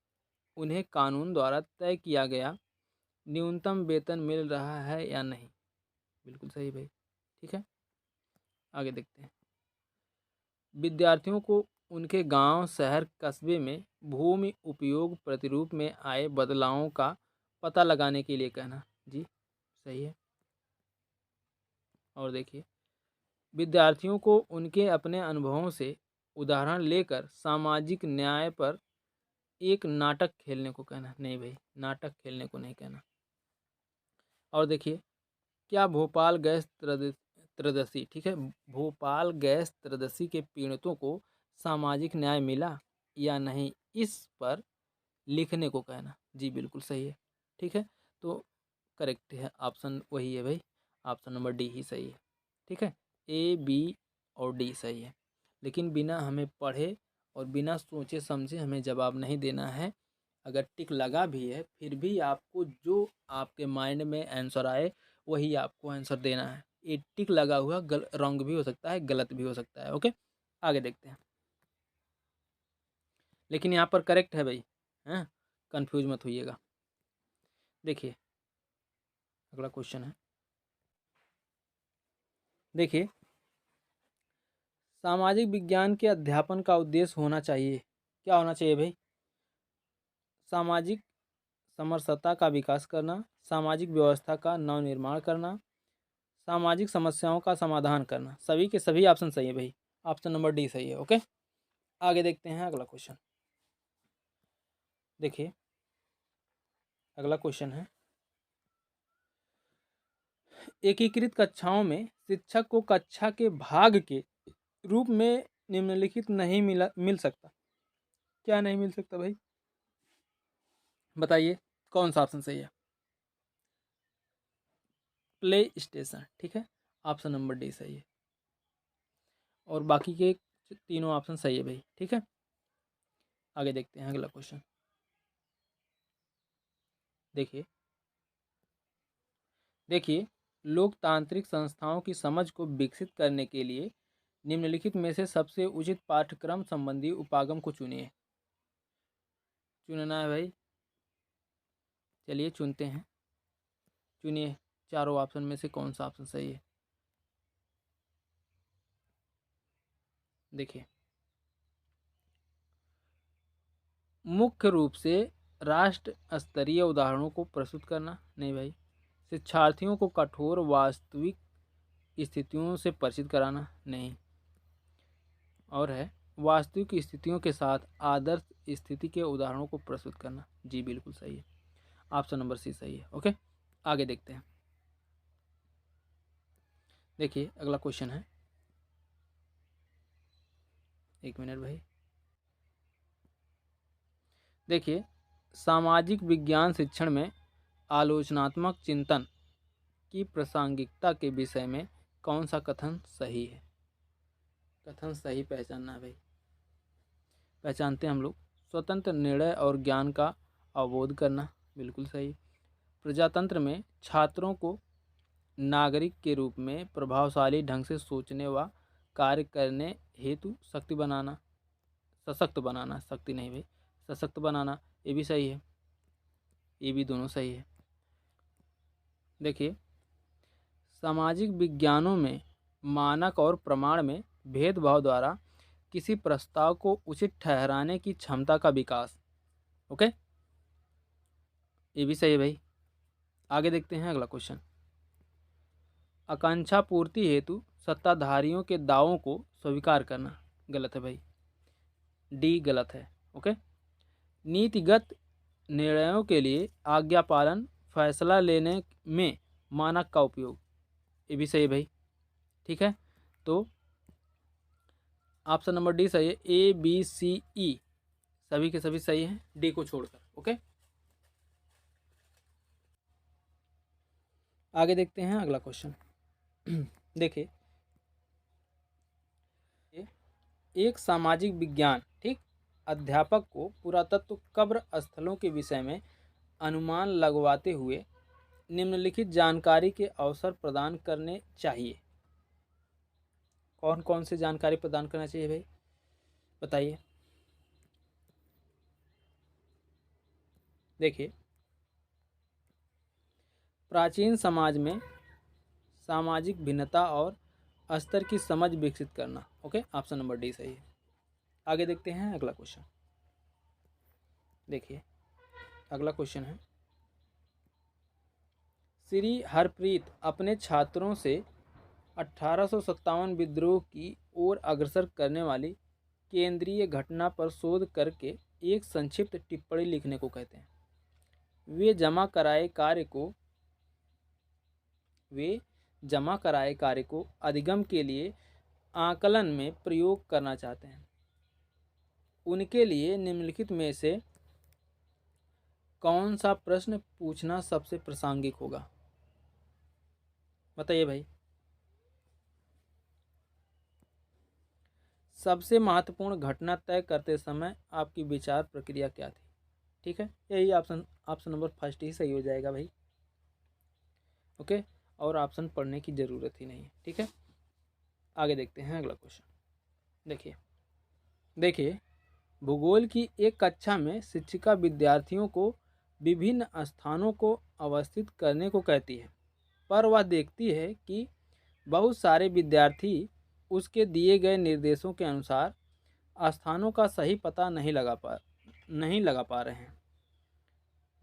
Speaker 1: उन्हें कानून द्वारा तय किया गया न्यूनतम वेतन मिल रहा है या नहीं। बिल्कुल सही भाई। ठीक है, आगे देखते हैं। विद्यार्थियों को उनके गांव, शहर, कस्बे में भूमि उपयोग प्रतिरूप में आए बदलावों का पता लगाने के लिए कहना। जी सही है। और देखिए, विद्यार्थियों को उनके अपने अनुभवों से उदाहरण लेकर सामाजिक न्याय पर एक नाटक खेलने को कहना। नहीं भाई, नाटक खेलने को नहीं कहना। और देखिए, क्या भोपाल गैस त्रयोदशी, ठीक है, भोपाल गैस त्रयोदशी के पीड़ितों को सामाजिक न्याय मिला या नहीं, इस पर लिखने को कहना। जी बिल्कुल सही है। ठीक है, तो करेक्ट है ऑप्शन वही है भाई, ऑप्शन नंबर डी ही सही है। ठीक है, ए बी और डी सही है, लेकिन बिना हमें पढ़े और बिना सोचे समझे हमें जवाब नहीं देना है। अगर टिक लगा भी है फिर भी आपको जो आपके माइंड में आंसर आए वही आपको आंसर देना है। ये टिक लगा हुआ रॉन्ग भी हो सकता है, गलत भी हो सकता है। ओके, आगे देखते हैं। लेकिन यहाँ पर करेक्ट है भाई, हैं, कंफ्यूज मत होइएगा। देखिए, अगला क्वेश्चन है। देखिए, सामाजिक विज्ञान के अध्यापन का उद्देश्य होना चाहिए, क्या होना चाहिए भाई? सामाजिक समरसता का विकास करना, सामाजिक व्यवस्था का नवनिर्माण करना, सामाजिक समस्याओं का समाधान करना। सभी के सभी ऑप्शन सही है भाई, ऑप्शन नंबर डी सही है। ओके, आगे देखते हैं अगला क्वेश्चन। देखिए, अगला क्वेश्चन है, एकीकृत कक्षाओं में शिक्षक को कक्षा के भाग के रूप में निम्नलिखित नहीं मिल सकता। क्या नहीं मिल सकता भाई, बताइए कौन सा ऑप्शन सही है? प्ले स्टेशन, ठीक है, ऑप्शन नंबर डी सही है। और बाकी के तीनों ऑप्शन सही है भाई, ठीक है। आगे देखते हैं अगला क्वेश्चन। देखिए देखिए लोकतांत्रिक संस्थाओं की समझ को विकसित करने के लिए निम्नलिखित में से सबसे उचित पाठ्यक्रम संबंधी उपागम को चुनिए। चुनना है भाई, चलिए चुनते हैं। चुनिए, चारों ऑप्शन में से कौन सा ऑप्शन सही है। देखिए, मुख्य रूप से राष्ट्र स्तरीय उदाहरणों को प्रस्तुत करना, नहीं भाई। शिक्षार्थियों को कठोर वास्तविक स्थितियों से परिचित कराना, नहीं। और है वास्तविक स्थितियों के साथ आदर्श स्थिति के उदाहरणों को प्रस्तुत करना, जी बिल्कुल सही है, ऑप्शन नंबर सी सही है। ओके, आगे देखते हैं। देखिए अगला क्वेश्चन है, एक मिनट भाई। देखिए, सामाजिक विज्ञान शिक्षण में आलोचनात्मक चिंतन की प्रासंगिकता के विषय में कौन सा कथन सही है? कथन सही पहचानना है भाई, पहचानते हैं हम लोग। स्वतंत्र निर्णय और ज्ञान का अवबोध करना, बिल्कुल सही। प्रजातंत्र में छात्रों को नागरिक के रूप में प्रभावशाली ढंग से सोचने व कार्य करने हेतु सशक्त बनाना, शक्ति नहीं भाई, सशक्त बनाना, ये भी सही है, ये भी दोनों सही है। देखिए, सामाजिक विज्ञानों में मानक और प्रमाण में भेदभाव द्वारा किसी प्रस्ताव को उचित ठहराने की क्षमता का विकास। ओके, ये भी सही है भाई। आगे देखते हैं अगला क्वेश्चन। आकांक्षा पूर्ति हेतु सत्ताधारियों के दावों को स्वीकार करना, गलत है भाई, डी गलत है। ओके, नीतिगत निर्णयों के लिए आज्ञा पालन फैसला लेने में मानक का उपयोग, ये भी सही है भाई, ठीक है। तो ऑप्शन नंबर डी सही है, ए बी सी ई सभी के सभी सही हैं, डी को छोड़कर। ओके, आगे देखते हैं अगला क्वेश्चन। देखिए, एक सामाजिक विज्ञान ठीक अध्यापक को पुरातत्व कब्र स्थलों के विषय में अनुमान लगवाते हुए निम्नलिखित जानकारी के अवसर प्रदान करने चाहिए। कौन कौन से जानकारी प्रदान करना चाहिए भाई, बताइए। देखिए, प्राचीन समाज में सामाजिक भिन्नता और स्तर की समझ विकसित करना। ओके, ऑप्शन नंबर डी सही है। आगे देखते हैं अगला क्वेश्चन। देखिए, अगला क्वेश्चन है, श्री हरप्रीत अपने छात्रों से 1857 विद्रोह की ओर अग्रसर करने वाली केंद्रीय घटना पर शोध करके एक संक्षिप्त टिप्पणी लिखने को कहते हैं। वे जमा कराए कार्य को अधिगम के लिए आकलन में प्रयोग करना चाहते हैं। उनके लिए निम्नलिखित में से कौन सा प्रश्न पूछना सबसे प्रासंगिक होगा, बताइए भाई। सबसे महत्वपूर्ण घटना तय करते समय आपकी विचार प्रक्रिया क्या थी, ठीक है, यही ऑप्शन नंबर फर्स्ट ही सही हो जाएगा भाई। ओके, और ऑप्शन पढ़ने की ज़रूरत ही नहीं है, ठीक है। आगे देखते हैं अगला क्वेश्चन। देखिए, भूगोल की एक कक्षा में शिक्षिका विद्यार्थियों को विभिन्न स्थानों को अवस्थित करने को कहती है, पर वह देखती है कि बहुत सारे विद्यार्थी उसके दिए गए निर्देशों के अनुसार स्थानों का सही पता नहीं लगा पा रहे हैं।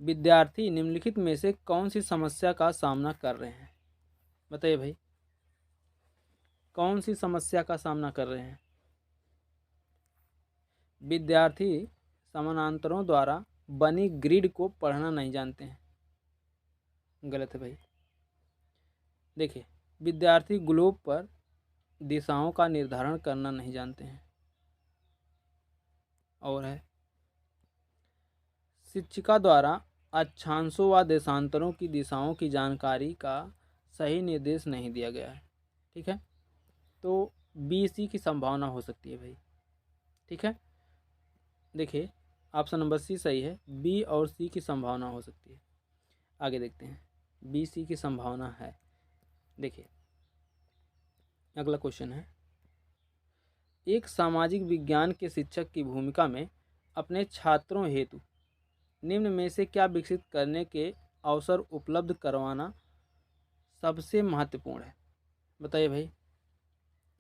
Speaker 1: विद्यार्थी निम्नलिखित में से कौन सी समस्या का सामना कर रहे हैं, बताइए भाई, कौन सी समस्या का सामना कर रहे हैं। विद्यार्थी समानांतरों द्वारा बनी ग्रिड को पढ़ना नहीं जानते हैं, गलत है भाई। देखिए, विद्यार्थी ग्लोब पर दिशाओं का निर्धारण करना नहीं जानते हैं, और है शिक्षिका द्वारा अक्षांशों व देशांतरों की दिशाओं की जानकारी का सही निर्देश नहीं दिया गया है। ठीक है, तो बी सी की संभावना हो सकती है भाई। ठीक है, देखिए ऑप्शन नंबर सी सही है, बी और सी की संभावना हो सकती है। आगे देखते हैं, बी सी की संभावना है। देखिए अगला क्वेश्चन है, एक सामाजिक विज्ञान के शिक्षक की भूमिका में अपने छात्रों हेतु निम्न में से क्या विकसित करने के अवसर उपलब्ध करवाना सबसे महत्वपूर्ण है? बताइए भाई,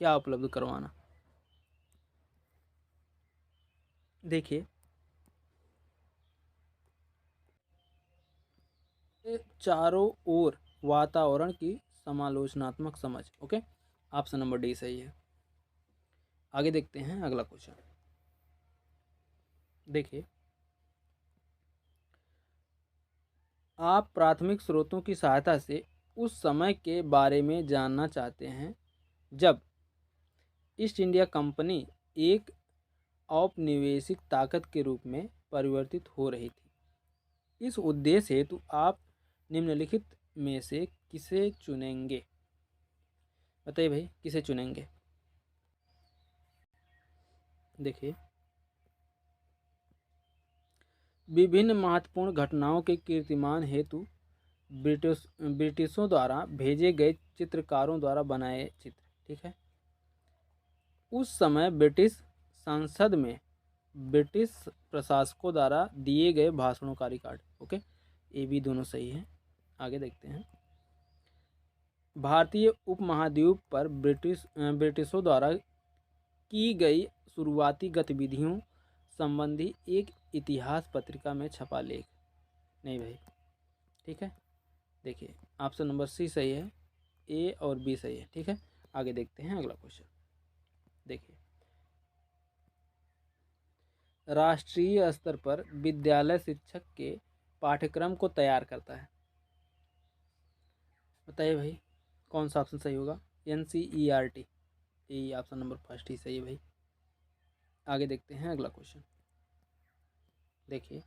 Speaker 1: क्या उपलब्ध करवाना? देखिए चारों ओर वातावरण की समालोचनात्मक समझ। ओके, ऑप्शन नंबर डी सही है। आगे देखते हैं अगला क्वेश्चन। देखिए आप प्राथमिक स्रोतों की सहायता से उस समय के बारे में जानना चाहते हैं जब ईस्ट इंडिया कंपनी एक औपनिवेशिक ताकत के रूप में परिवर्तित हो रही थी। इस उद्देश्य हेतु आप निम्नलिखित में से किसे चुनेंगे? बताइए भाई, किसे चुनेंगे? देखिए विभिन्न महत्वपूर्ण घटनाओं के कीर्तिमान हेतु ब्रिटिशों द्वारा भेजे गए चित्रकारों द्वारा बनाए चित्र। ठीक है, उस समय ब्रिटिश संसद में ब्रिटिश प्रशासकों द्वारा दिए गए भाषणों का रिकॉर्ड। ओके, ये भी दोनों सही है। आगे देखते हैं, भारतीय उपमहाद्वीप पर ब्रिटिशों द्वारा की गई शुरुआती गतिविधियों संबंधी एक इतिहास पत्रिका में छपा लेख। नहीं भाई। ठीक है, देखिए ऑप्शन नंबर सी सही है, ए और बी सही है। ठीक है, आगे देखते हैं अगला क्वेश्चन। देखिए राष्ट्रीय स्तर पर विद्यालय शिक्षक के पाठ्यक्रम को तैयार करता है। बताइए भाई, कौन सा ऑप्शन सही होगा? NCERT, ये ऑप्शन नंबर फर्स्ट ही सही है भाई। आगे देखते हैं अगला क्वेश्चन। देखिए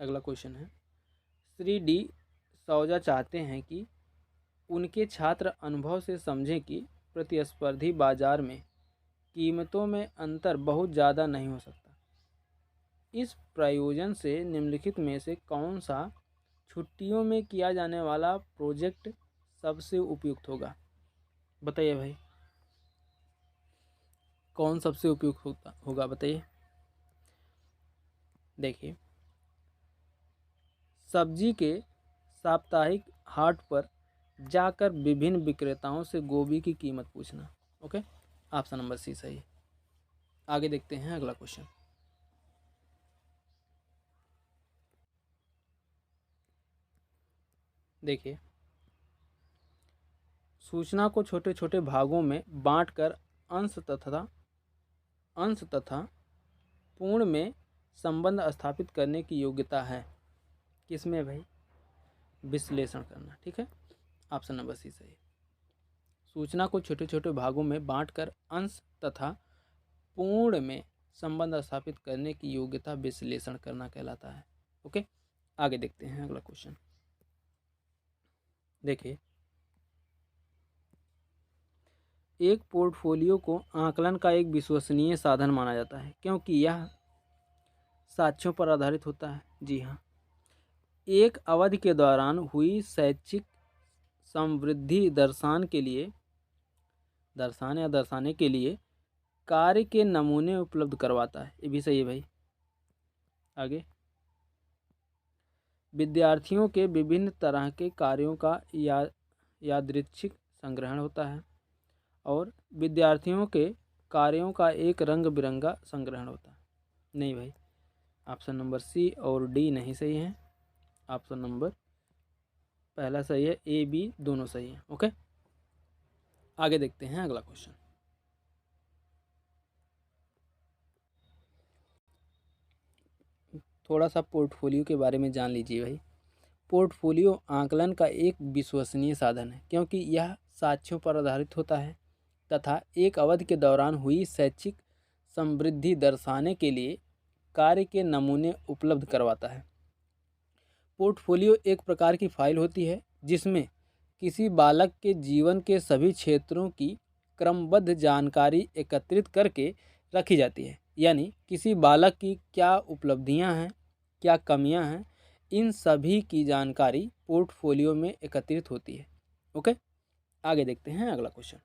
Speaker 1: अगला क्वेश्चन है, श्री डी सौजा चाहते हैं कि उनके छात्र अनुभव से समझें कि प्रतिस्पर्धी बाजार में कीमतों में अंतर बहुत ज़्यादा नहीं हो सकता। इस प्रयोजन से निम्नलिखित में से कौन सा छुट्टियों में किया जाने वाला प्रोजेक्ट सबसे उपयुक्त होगा? बताइए भाई, कौन सबसे उपयुक्त होगा? बताइए। देखिए सब्जी के साप्ताहिक हाट पर जाकर विभिन्न विक्रेताओं से गोभी की कीमत पूछना। ओके, ऑप्शन नंबर सी सही है। आगे देखते हैं अगला क्वेश्चन। देखिए सूचना को छोटे छोटे भागों में बांटकर अंश तथा पूर्ण में संबंध स्थापित करने की योग्यता है। किसमें भाई? विश्लेषण करना। ठीक है, ऑप्शन नंबर सी सही है। सूचना को छोटे छोटे भागों में बांटकर अंश तथा पूर्ण में संबंध स्थापित करने की योग्यता विश्लेषण करना कहलाता है। ओके, आगे देखते हैं अगला क्वेश्चन। देखिए एक पोर्टफोलियो को आकलन का एक विश्वसनीय साधन माना जाता है क्योंकि यह साक्ष्यों पर आधारित होता है। जी हाँ, एक अवधि के दौरान हुई शैक्षिक समृद्धि दर्शाने के लिए कार्य के नमूने उपलब्ध करवाता है। ये भी सही है भाई। आगे विद्यार्थियों के विभिन्न तरह के कार्यों का यादृच्छिक संग्रहण होता है और विद्यार्थियों के कार्यों का एक रंग बिरंगा संग्रहण होता है। नहीं भाई, ऑप्शन नंबर सी और डी नहीं सही है। ऑप्शन नंबर पहला सही है, ए बी दोनों सही है। ओके, आगे देखते हैं अगला क्वेश्चन। थोड़ा सा पोर्टफोलियो के बारे में जान लीजिए भाई। पोर्टफोलियो आकलन का एक विश्वसनीय साधन है क्योंकि यह साक्ष्यों पर आधारित होता है तथा एक अवधि के दौरान हुई शैक्षिक समृद्धि दर्शाने के लिए कार्य के नमूने उपलब्ध करवाता है। पोर्टफोलियो एक प्रकार की फाइल होती है जिसमें किसी बालक के जीवन के सभी क्षेत्रों की क्रमबद्ध जानकारी एकत्रित करके रखी जाती है। यानी किसी बालक की क्या उपलब्धियां हैं, क्या कमियां हैं, इन सभी की जानकारी पोर्टफोलियो में एकत्रित होती है। ओके, आगे देखते हैं अगला क्वेश्चन।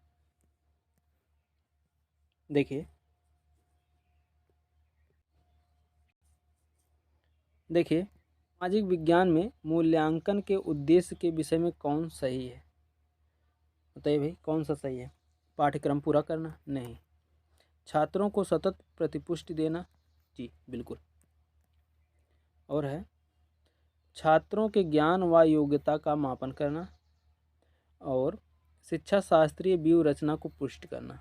Speaker 1: देखिए सामाजिक विज्ञान में मूल्यांकन के उद्देश्य के विषय में कौन सही है? बताइए भाई, कौन सा सही है? पाठ्यक्रम पूरा करना? नहीं। छात्रों को सतत प्रतिपुष्टि देना? जी बिल्कुल। और है छात्रों के ज्ञान व योग्यता का मापन करना और शिक्षा शास्त्रीय व्यूह रचना को पुष्ट करना।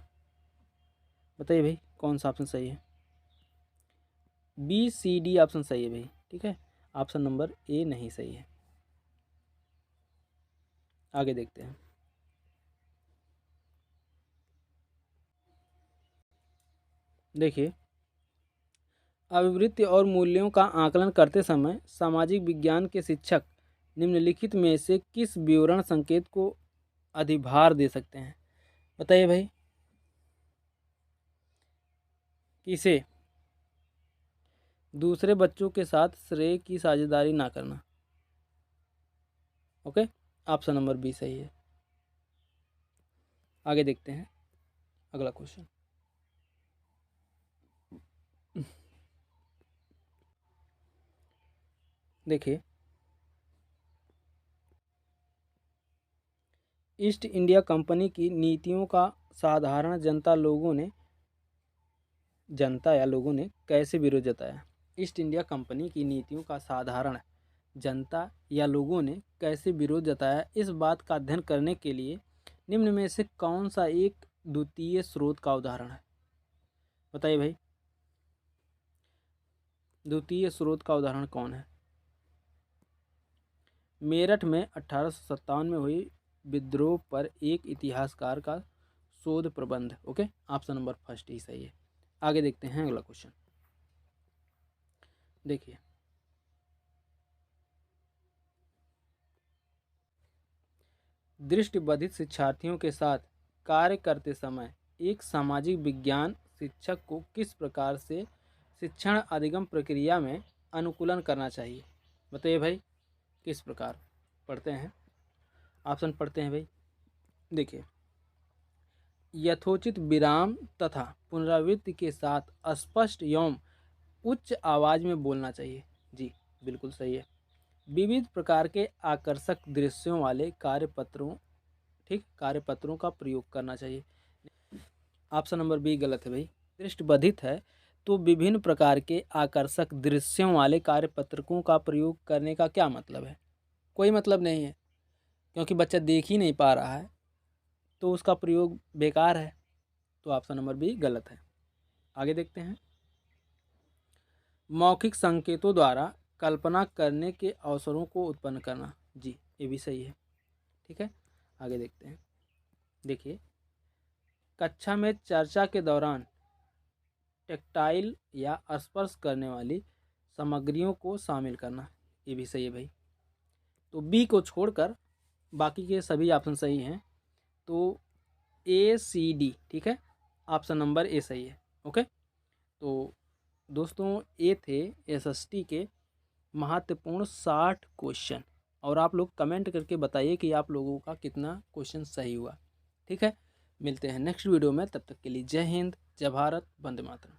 Speaker 1: बताइए भाई, कौन सा ऑप्शन सही है? बी सी डी ऑप्शन सही है भाई। ठीक है, ऑप्शन नंबर ए नहीं सही है। आगे देखते हैं। देखिए, अभिवृत्ति और मूल्यों का आकलन करते समय सामाजिक विज्ञान के शिक्षक निम्नलिखित में से किस विवरण संकेत को अधिभार दे सकते हैं? बताइए भाई, किसे? दूसरे बच्चों के साथ श्रेय की साझेदारी ना करना। ओके, ऑप्शन नंबर बी सही है। आगे देखते हैं अगला क्वेश्चन। देखिए, ईस्ट इंडिया कंपनी की नीतियों का साधारण जनता ने कैसे विरोध जताया? ईस्ट इंडिया कंपनी की नीतियों का साधारण जनता या लोगों ने कैसे विरोध जताया, इस बात का अध्ययन करने के लिए निम्न में से कौन सा एक द्वितीय स्रोत का उदाहरण है? बताइए भाई, द्वितीय स्रोत का उदाहरण कौन है? मेरठ में 1857 में हुई विद्रोह पर एक इतिहासकार का शोध प्रबंध। ओके, ऑप्शन नंबर फर्स्ट ही सही है। आगे देखते हैं अगला क्वेश्चन। देखिए, दृष्टिबाधित शिक्षार्थियों के साथ कार्य करते समय एक सामाजिक विज्ञान शिक्षक को किस प्रकार से शिक्षण अधिगम प्रक्रिया में अनुकूलन करना चाहिए? बताइए भाई, किस प्रकार? पढ़ते हैं, ऑप्शन पढ़ते हैं भाई। देखिए, यथोचित विराम तथा पुनरावृत्ति के साथ स्पष्ट एवं उच्च आवाज़ में बोलना चाहिए। जी बिल्कुल सही है। विविध प्रकार के आकर्षक दृश्यों वाले कार्यपत्रों का प्रयोग करना चाहिए। ऑप्शन नंबर बी गलत है भाई। दृष्टिबाधित है तो विभिन्न प्रकार के आकर्षक दृश्यों वाले कार्यपत्रकों का प्रयोग करने का क्या मतलब है? कोई मतलब नहीं है, क्योंकि बच्चा देख ही नहीं पा रहा है तो उसका प्रयोग बेकार है। तो ऑप्शन नंबर बी गलत है। आगे देखते हैं। मौखिक संकेतों द्वारा कल्पना करने के अवसरों को उत्पन्न करना। जी ये भी सही है। ठीक है, आगे देखते हैं। देखिए, कक्षा में चर्चा के दौरान टेक्टाइल या स्पर्श करने वाली सामग्रियों को शामिल करना। ये भी सही है भाई। तो बी को छोड़कर बाकी के सभी ऑप्शन सही हैं। तो ए सी डी, ठीक है, ऑप्शन नंबर ए सही है। ओके, तो दोस्तों ये थे एसएसटी के महत्वपूर्ण 60 क्वेश्चन, और आप लोग कमेंट करके बताइए कि आप लोगों का कितना क्वेश्चन सही हुआ। ठीक है, मिलते हैं नेक्स्ट वीडियो में, तब तक के लिए जय हिंद, जय भारत, वंदे मातरम।